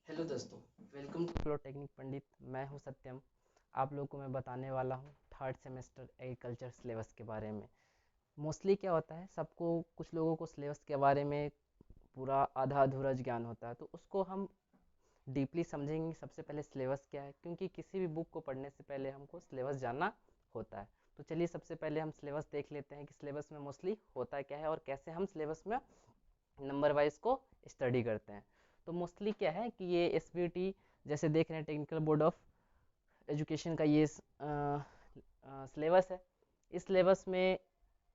Hello दोस्तों, welcome to flow technique पंडित। मैं हूं सत्यम। आप लोगों को मैं बताने वाला हूं थर्ड सेमेस्टर एग्रीकल्चर सिलेबस के बारे में। मोस्टली क्या होता है, सबको कुछ लोगों को सिलेबस के बारे में पूरा आधा अधूरा ज्ञान होता है, तो उसको हम डीपली समझेंगे। सबसे पहले सिलेबस क्या है, क्योंकि किसी भी बुक को पढ़ने से पहले हमको सिलेबस जानना होता है। तो चलिए सबसे पहले हम सिलेबस देख लेते हैं कि सिलेबस में मोस्टली होता क्या है और कैसे हम सिलेबस में नंबर वाइज को स्टडी करते हैं। तो मोस्टली क्या है कि ये एस जैसे देख रहे हैं, टेक्निकल बोर्ड ऑफ एजुकेशन का ये सिलेबस है। इस सिलेबस में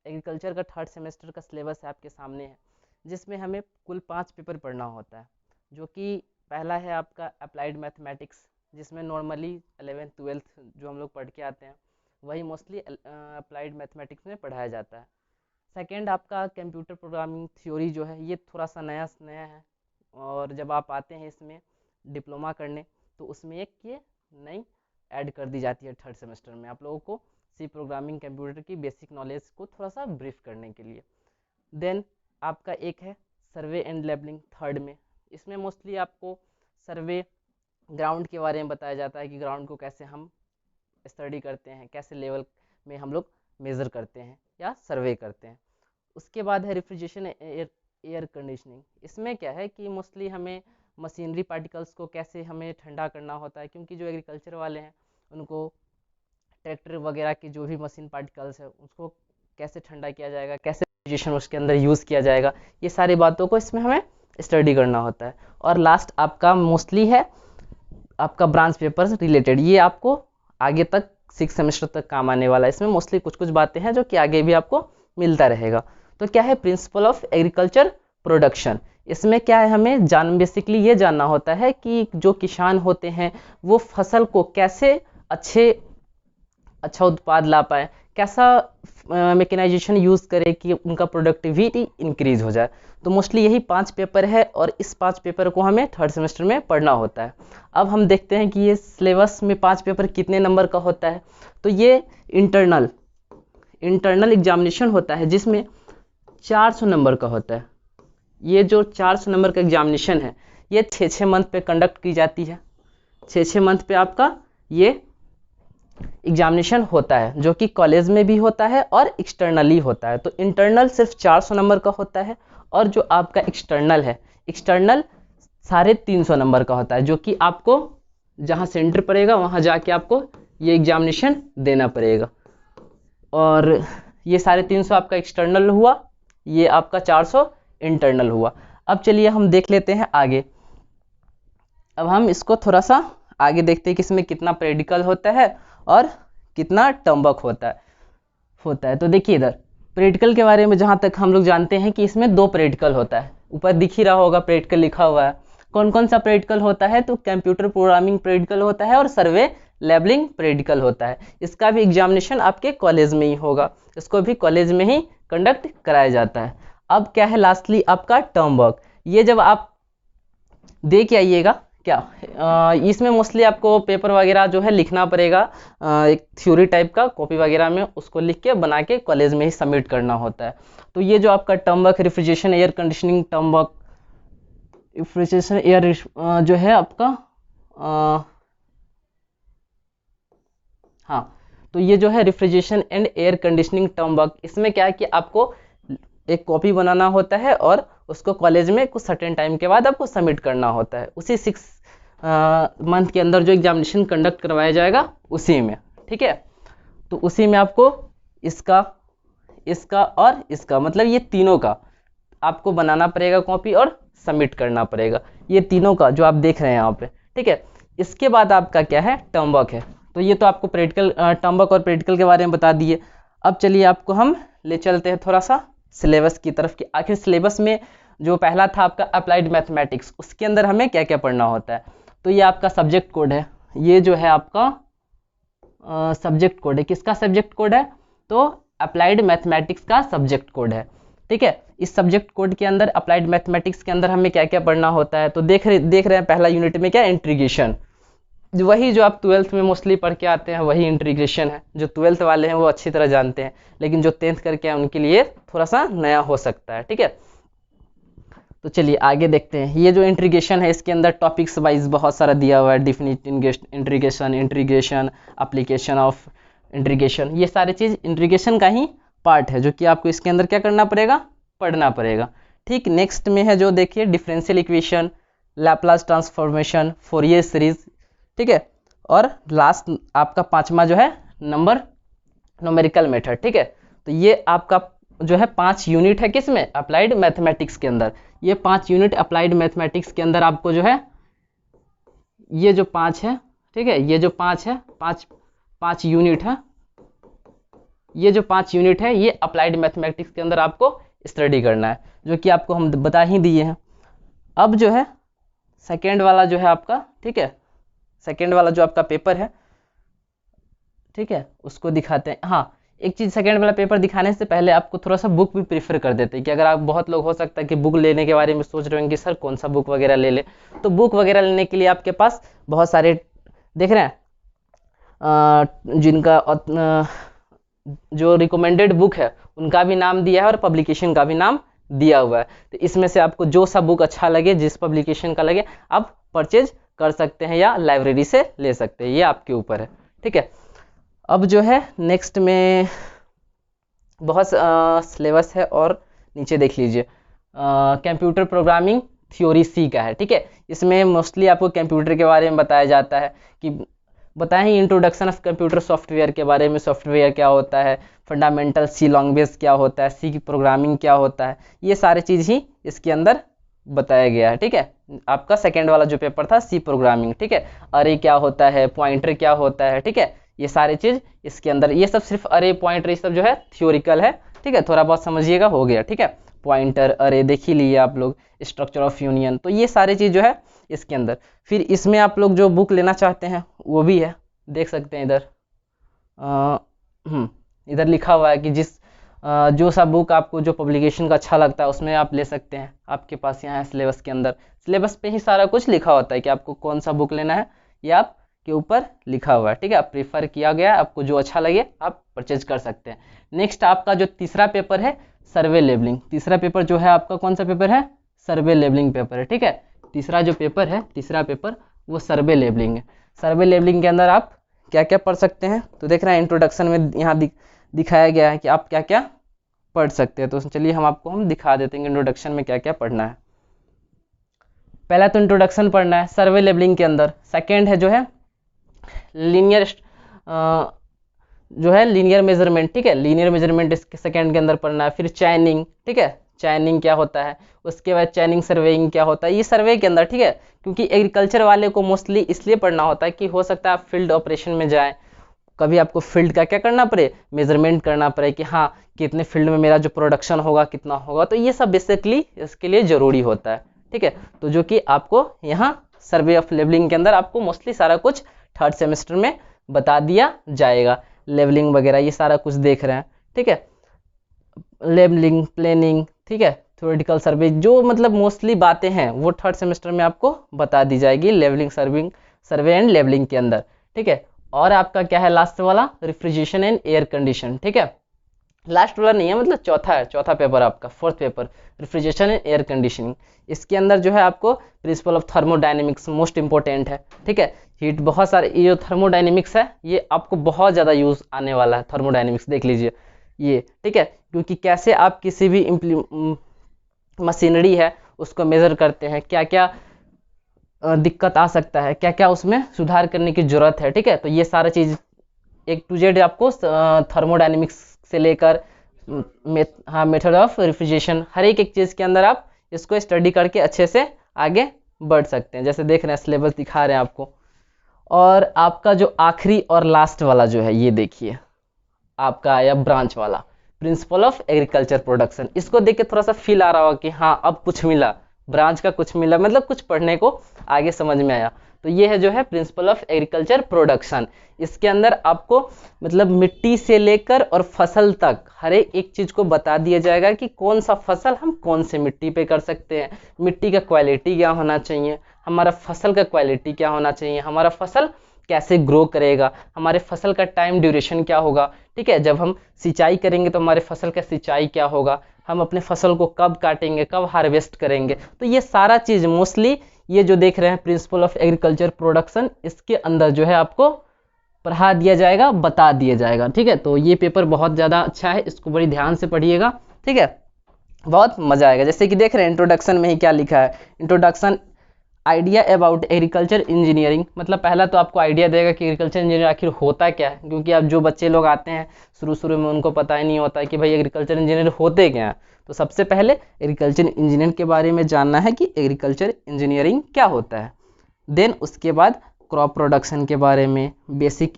एग्रीकल्चर का थर्ड सेमेस्टर का सिलेबस है आपके सामने है, जिसमें हमें कुल 5 पेपर पढ़ना होता है। जो कि पहला है आपका अप्लाइड मैथमेटिक्स, जिसमें नॉर्मली 11th 12th जो हम लोग पढ़ के आते हैं वही मोस्टली अप्लाइड मैथमेटिक्स में पढ़ाया जाता है। सेकेंड आपका कंप्यूटर प्रोग्रामिंग थ्योरी जो है, ये थोड़ा सा नया नया है, और जब आप आते हैं इसमें डिप्लोमा करने तो उसमें एक ये नई ऐड कर दी जाती है थर्ड सेमेस्टर में, आप लोगों को सी प्रोग्रामिंग कंप्यूटर की बेसिक नॉलेज को थोड़ा सा ब्रीफ करने के लिए। देन आपका एक है सर्वे एंड लेबलिंग थर्ड में। इसमें मोस्टली आपको सर्वे ग्राउंड के बारे में बताया जाता है कि ग्राउंड को कैसे हम स्टडी करते हैं, कैसे लेवल में हम लोग मेज़र करते हैं या सर्वे करते हैं। उसके बाद है रेफ्रिजरेशन एयर कंडीशनिंग। इसमें क्या है कि मोस्टली हमें मशीनरी पार्टिकल्स को कैसे हमें ठंडा करना होता है, क्योंकि जो एग्रीकल्चर वाले हैं उनको ट्रैक्टर वगैरह की जो भी मशीन पार्टिकल्स है उसको कैसे ठंडा किया जाएगा, कैसे रेफ्रिजरेशन उसके अंदर यूज़ किया जाएगा, ये सारी बातों को इसमें हमें स्टडी करना होता है। और लास्ट आपका मोस्टली है आपका ब्रांच पेपर्स रिलेटेड। ये आपको आगे तक 6 सेमेस्टर तक काम आने वाला है। इसमें मोस्टली कुछ कुछ बातें हैं जो कि आगे भी आपको मिलता रहेगा। तो क्या है प्रिंसिपल ऑफ एग्रीकल्चर प्रोडक्शन। इसमें क्या है, हमें बेसिकली ये जानना होता है कि जो किसान होते हैं वो फसल को कैसे अच्छा उत्पाद ला पाए, कैसा मैकेनाइजेशन यूज़ करे कि उनका प्रोडक्टिविटी इंक्रीज हो जाए। तो मोस्टली यही 5 पेपर है और इस 5 पेपर को हमें थर्ड सेमेस्टर में पढ़ना होता है। अब हम देखते हैं कि ये सिलेबस में 5 पेपर कितने नंबर का होता है। तो ये इंटरनल एग्जामिनेशन होता है, जिसमें 400 नंबर का होता है। ये जो 400 नंबर का एग्जामिनेशन है, ये 6 मंथ पे कंडक्ट की जाती है। 6 मंथ पे आपका ये एग्जामिनेशन होता है, जो कि कॉलेज में भी होता है और एक्सटर्नली होता है। तो इंटरनल सिर्फ 400 नंबर का होता है, और जो आपका एक्सटर्नल है, एक्सटर्नल 350 नंबर का होता है, जो कि आपको जहाँ सेंटर पड़ेगा वहाँ जाके आपको ये एग्जामिनेशन देना पड़ेगा। और ये 350 आपका एक्सटर्नल हुआ, ये आपका 400 इंटरनल हुआ। अब चलिए हम देख लेते हैं आगे। अब हम इसको थोड़ा सा आगे देखते हैं कि इसमें कितना प्रैक्टिकल होता है और कितना टर्म वर्क होता है। तो देखिए इधर प्रैक्टिकल के बारे में जहाँ तक हम लोग जानते हैं कि इसमें 2 प्रैक्टिकल होता है। ऊपर दिख ही रहा होगा प्रैक्टिकल लिखा हुआ है। कौन कौन सा प्रैक्टिकल होता है, तो कंप्यूटर प्रोग्रामिंग प्रैक्टिकल होता है और सर्वे लेबलिंग प्रैक्टिकल होता है। इसका भी एग्जामिनेशन आपके कॉलेज में ही होगा, इसको भी कॉलेज में ही कंडक्ट कराया जाता है। अब क्या है लास्टली आपका टर्म वर्क। ये जब आप दे के आइएगा क्या, इसमें मोस्टली आपको पेपर वगैरह जो है लिखना पड़ेगा, एक थ्योरी टाइप का कॉपी वगैरह में उसको लिख के बना के कॉलेज में ही सबमिट करना होता है। तो ये जो आपका term work refrigeration air conditioning term work refrigeration air जो है आपका हाँ, तो ये जो है refrigeration and air conditioning term work, इसमें क्या है कि आपको एक कॉपी बनाना होता है और उसको कॉलेज में कुछ सर्टेन टाइम के बाद आपको सबमिट करना होता है। उसी 6 मंथ के अंदर जो एग्जामिनेशन कंडक्ट करवाया जाएगा उसी में, ठीक है। तो उसी में आपको इसका और इसका मतलब ये तीनों का आपको बनाना पड़ेगा कॉपी और सबमिट करना पड़ेगा, ये तीनों का जो आप देख रहे हैं यहाँ पे, ठीक है। इसके बाद आपका क्या है, टर्म वर्क है। तो ये तो आपको प्रैक्टिकल टर्म वर्क और प्रैक्टिकल के बारे में बता दिए। अब चलिए आपको हम ले चलते हैं थोड़ा सा सिलेबस की तरफ कि आखिर सिलेबस में जो पहला था आपका अप्लाइड मैथमेटिक्स, उसके अंदर हमें क्या क्या पढ़ना होता है। तो ये आपका सब्जेक्ट कोड है, ये जो है आपका सब्जेक्ट कोड है। किसका सब्जेक्ट कोड है, तो अप्लाइड मैथमेटिक्स का सब्जेक्ट कोड है, ठीक है। इस सब्जेक्ट कोड के अंदर अप्लाइड मैथमेटिक्स के अंदर हमें क्या क्या पढ़ना होता है। तो देख रहे हैं पहला यूनिट में क्या, इंटीग्रेशन। वही जो आप 12th में मोस्टली पढ़ के आते हैं वही इंटीग्रेशन है। जो 12th वाले हैं वो अच्छी तरह जानते हैं, लेकिन जो 10th करके हैं उनके लिए थोड़ा सा नया हो सकता है, ठीक है। तो चलिए आगे देखते हैं। ये जो इंटीग्रेशन है इसके अंदर टॉपिक्स वाइज बहुत सारा दिया हुआ है, definite integration, integration, application of integration, ये सारी चीज़ इंटीग्रेशन का ही पार्ट है जो कि आपको इसके अंदर क्या करना पड़ेगा, पढ़ना पड़ेगा। ठीक, नेक्स्ट में है जो देखिए differential equation, Laplace transformation, Fourier series, ठीक है, और लास्ट आपका पांचवा जो है न्यूमेरिकल मेथड, ठीक है। तो ये आपका जो है 5 यूनिट है किसमें, अप्लाइड मैथमेटिक्स के अंदर। ये 5 यूनिट अप्लाइड मैथमेटिक्स के अंदर आपको जो है ये जो 5 है, ठीक है, ये जो 5 है, पाँच यूनिट है, ये जो 5 यूनिट है ये अप्लाइड मैथमेटिक्स के अंदर आपको स्टडी करना है, जो कि आपको हम बता ही दिए हैं। अब जो है सेकेंड वाला जो है आपका, ठीक है, सेकेंड वाला जो आपका पेपर है, ठीक है, उसको दिखाते हैं। हाँ, एक चीज़, सेकेंड वाला पेपर दिखाने से पहले आपको थोड़ा सा बुक भी प्रीफर कर देते हैं कि अगर आप, बहुत लोग हो सकता है कि बुक लेने के बारे में सोच रहे होंगे सर कौन सा बुक वगैरह ले ले, तो बुक वगैरह लेने के लिए आपके पास बहुत सारे देख रहे हैं जिनका जो रिकमेंडेड बुक है उनका भी नाम दिया है और पब्लिकेशन का भी नाम दिया हुआ है। तो इसमें से आपको जो सा बुक अच्छा लगे, जिस पब्लिकेशन का लगे, आप परचेज कर सकते हैं या लाइब्रेरी से ले सकते हैं, ये आपके ऊपर है, ठीक है। अब जो है नेक्स्ट में बहुत सिलेबस है और नीचे देख लीजिए कंप्यूटर प्रोग्रामिंग थ्योरी सी का है, ठीक है। इसमें मोस्टली आपको कंप्यूटर के बारे में बताया जाता है कि बताएं इंट्रोडक्शन ऑफ कंप्यूटर सॉफ्टवेयर के बारे में, सॉफ्टवेयर क्या होता है, फंडामेंटल सी लैंग्वेज क्या होता है, सी की प्रोग्रामिंग क्या होता है, ये सारी चीज़ ही इसके अंदर बताया गया है, ठीक है। आपका सेकेंड वाला जो पेपर था सी प्रोग्रामिंग, ठीक है, अरे क्या होता है, पॉइंटर क्या होता है, ठीक है, ये सारी चीज़ इसके अंदर, ये सब सिर्फ अरे पॉइंटर ये सब जो है थ्योरिकल है, ठीक है, थोड़ा बहुत समझिएगा हो गया, ठीक है। पॉइंटर अरे देख ही लिए आप लोग, स्ट्रक्चर ऑफ यूनियन, तो ये सारी चीज़ जो है इसके अंदर। फिर इसमें आप लोग जो बुक लेना चाहते हैं वो भी है, देख सकते हैं इधर इधर लिखा हुआ है कि जो सा बुक आपको जो पब्लिकेशन का अच्छा लगता है उसमें आप ले सकते हैं। आपके पास यहाँ है सिलेबस के अंदर, सिलेबस पे ही सारा कुछ लिखा होता है कि आपको कौन सा बुक लेना है, ये आपके ऊपर लिखा हुआ है, ठीक है। आप प्रीफर किया गया, आपको जो अच्छा लगे आप परचेज कर सकते हैं। नेक्स्ट आपका जो तीसरा पेपर है सर्वे लेबलिंग, तीसरा पेपर जो है आपका कौन सा पेपर है, सर्वे लेबलिंग पेपर है, ठीक है। तीसरा जो पेपर है, तीसरा पेपर वो सर्वे लेबलिंग है। सर्वे लेबलिंग के अंदर आप क्या क्या पढ़ सकते हैं, तो देख रहे हैं इंट्रोडक्शन में यहाँ दिखाया गया है कि आप क्या क्या पढ़ सकते हैं। तो चलिए हम दिखा देते हैं इंट्रोडक्शन में क्या क्या पढ़ना है। पहला तो इंट्रोडक्शन पढ़ना है सर्वे लेबलिंग के अंदर। सेकेंड है जो है लीनियर लीनियर मेजरमेंट, ठीक है, लीनियर मेजरमेंट इसके सेकेंड के अंदर पढ़ना है। फिर चैनिंग, ठीक है, चैनिंग क्या होता है, उसके बाद चैनिंग सर्वेइंग क्या होता है, ये सर्वे के अंदर, ठीक है, क्योंकि एग्रीकल्चर वाले को मोस्टली इसलिए पढ़ना होता है कि हो सकता है आप फील्ड ऑपरेशन में जाएं, कभी आपको फील्ड का क्या करना पड़े, मेजरमेंट करना पड़े कि हाँ कितने फील्ड में मेरा जो प्रोडक्शन होगा कितना होगा, तो ये सब बेसिकली इसके लिए ज़रूरी होता है, ठीक है। तो जो कि आपको यहाँ सर्वे ऑफ लेबलिंग के अंदर आपको मोस्टली सारा कुछ थर्ड सेमेस्टर में बता दिया जाएगा। लेबलिंग वगैरह ये सारा कुछ देख रहे हैं, ठीक है, लेबलिंग, प्लानिंग, ठीक है, थ्योरेटिकल सर्वे, जो मतलब मोस्टली बातें हैं वो थर्ड सेमेस्टर में आपको बता दी जाएगी लेबलिंग, सर्वे एंड लेबलिंग के अंदर, ठीक है। और आपका क्या है लास्ट वाला, रेफ्रिजरेशन एंड एयर कंडीशन, ठीक है, लास्ट वाला नहीं है, मतलब चौथा है, चौथा पेपर आपका, fourth paper, refrigeration and air conditioning. इसके अंदर जो है आपको principle of thermodynamics most important है, ठीक है। हीट बहुत सारे, ये जो थर्मोडायनेमिक्स है ये आपको बहुत ज़्यादा यूज़ आने वाला है, थर्मोडायनेमिक्स देख लीजिए ये, ठीक है, क्योंकि कैसे आप किसी भी मशीनरी है उसको मेज़र करते हैं, क्या क्या दिक्कत आ सकता है, क्या क्या उसमें सुधार करने की ज़रूरत है, ठीक है। तो ये सारा चीज़ एक टू जेड आपको थर्मोडायनेमिक्स से लेकर मेथड ऑफ रेफ्रिजरेशन, हर एक चीज़ के अंदर आप इसको स्टडी करके अच्छे से आगे बढ़ सकते हैं। जैसे देख रहे हैं सिलेबस दिखा रहे हैं आपको। और आपका जो आखिरी और लास्ट वाला जो है ये देखिए आपका आया ब्रांच वाला, प्रिंसिपल ऑफ एग्रीकल्चर प्रोडक्शन। इसको देख के थोड़ा सा फील आ रहा होगा कि हाँ अब कुछ मिला, ब्रांच का कुछ मिला, मतलब कुछ पढ़ने को आगे समझ में आया। तो ये है जो है प्रिंसिपल ऑफ एग्रीकल्चर प्रोडक्शन। इसके अंदर आपको मतलब मिट्टी से लेकर और फसल तक हर एक चीज़ को बता दिया जाएगा कि कौन सा फसल हम कौन से मिट्टी पे कर सकते हैं, मिट्टी का क्वालिटी क्या होना चाहिए, हमारा फसल का क्वालिटी क्या होना चाहिए, हमारा फसल कैसे ग्रो करेगा, हमारे फसल का टाइम ड्यूरेशन क्या होगा, ठीक है, जब हम सिंचाई करेंगे तो हमारे फसल का सिंचाई क्या होगा, हम अपने फसल को कब काटेंगे, कब हार्वेस्ट करेंगे। तो ये सारा चीज़ मोस्टली ये जो देख रहे हैं प्रिंसिपल ऑफ एग्रीकल्चर प्रोडक्शन, इसके अंदर जो है आपको पढ़ा दिया जाएगा, बता दिया जाएगा। ठीक है, तो ये पेपर बहुत ज़्यादा अच्छा है, इसको बड़ी ध्यान से पढ़िएगा। ठीक है, बहुत मज़ा आएगा। जैसे कि देख रहे हैं इंट्रोडक्शन में ही क्या लिखा है, introduction idea about agriculture engineering, मतलब पहला तो आपको आइडिया देगा कि एग्रीकल्चर इंजीनियर आखिर होता क्या है, क्योंकि अब जो बच्चे लोग आते हैं शुरू शुरू में उनको पता ही नहीं होता है कि भाई एग्रीकल्चर इंजीनियर होते क्या हैं। तो सबसे पहले एग्रीकल्चर इंजीनियर के बारे में जानना है कि एग्रीकल्चर इंजीनियरिंग क्या होता है। देन उसके बाद क्रॉप प्रोडक्शन के बारे में, बेसिक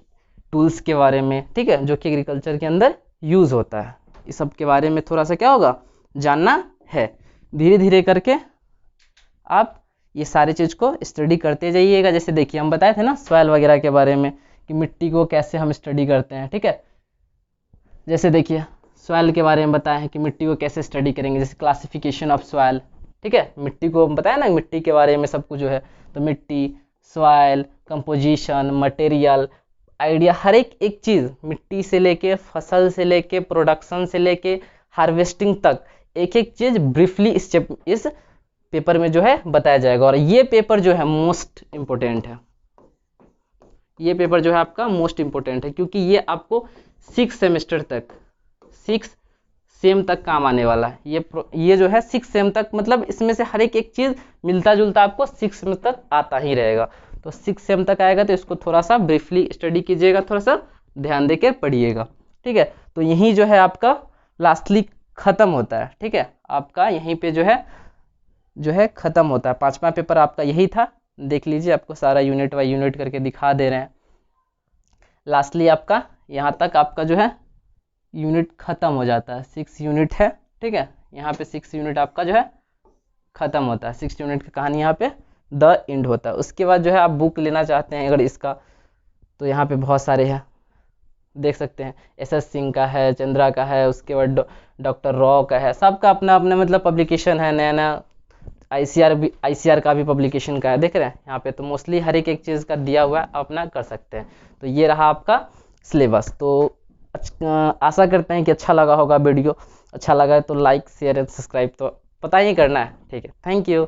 टूल्स के बारे में, ठीक है, जो कि एग्रीकल्चर के अंदर यूज़ होता है, इस सब के बारे में थोड़ा सा क्या होगा, जानना है। धीरे धीरे करके आप ये सारी चीज़ को स्टडी करते जाइएगा। जैसे देखिए हम बताए थे ना सॉइल वगैरह के बारे में कि मिट्टी को कैसे हम स्टडी करते हैं। ठीक है, जैसे देखिए सॉइल के बारे में बताए हैं कि मिट्टी को कैसे स्टडी करेंगे, जैसे क्लासिफिकेशन ऑफ सॉइल। ठीक है, मिट्टी को बताया ना, मिट्टी के बारे में सब कुछ जो है, तो मिट्टी, सॉइल, कंपोजिशन, मटेरियल, आइडिया, हर एक चीज़, मिट्टी से लेके फसल से लेके प्रोडक्शन से लेके हार्वेस्टिंग तक एक एक चीज़ ब्रीफली इस पेपर में जो है बताया जाएगा। और ये पेपर जो है मोस्ट इम्पोर्टेंट है, ये पेपर जो है आपका मोस्ट इम्पोर्टेंट है, क्योंकि ये आपको 6 सेमेस्टर तक, 6 सेम तक काम आने वाला है। ये जो है 6 सेम तक, मतलब इसमें से हर एक चीज़ मिलता जुलता आपको 6 सेम तक आता ही रहेगा। तो 6 सेम तक आएगा, तो इसको थोड़ा सा ब्रीफली स्टडी कीजिएगा, थोड़ा सा ध्यान देकर पढ़िएगा। ठीक है, तो यही जो है आपका लास्टली ख़त्म होता है। ठीक है, आपका यहीं पे जो है ख़त्म होता है। 5वां पेपर आपका यही था, देख लीजिए, आपको सारा यूनिट बाय यूनिट करके दिखा दे रहे हैं। लास्टली आपका यहाँ तक आपका जो है यूनिट ख़त्म हो जाता है, 6 यूनिट है। ठीक है, यहाँ पे 6 यूनिट आपका जो है ख़त्म होता है, 6 यूनिट की कहानी यहाँ पे द एंड होता है। उसके बाद जो है आप बुक लेना चाहते हैं अगर इसका, तो यहाँ पे बहुत सारे हैं, देख सकते हैं, SS सिंह का है, चंद्रा का है, उसके बाद डॉक्टर रॉ का है, सबका अपना अपना मतलब पब्लिकेशन है, नया नया ICR का भी पब्लिकेशन का है, देख रहे हैं यहाँ पे। तो मोस्टली हर एक चीज़ का दिया हुआ है, अपना कर सकते हैं। तो ये रहा आपका सिलेबस। तो आशा करते हैं कि अच्छा लगा होगा वीडियो। अच्छा लगा है तो लाइक, शेयर एंड सब्सक्राइब तो पता ही करना है। ठीक है, थैंक यू।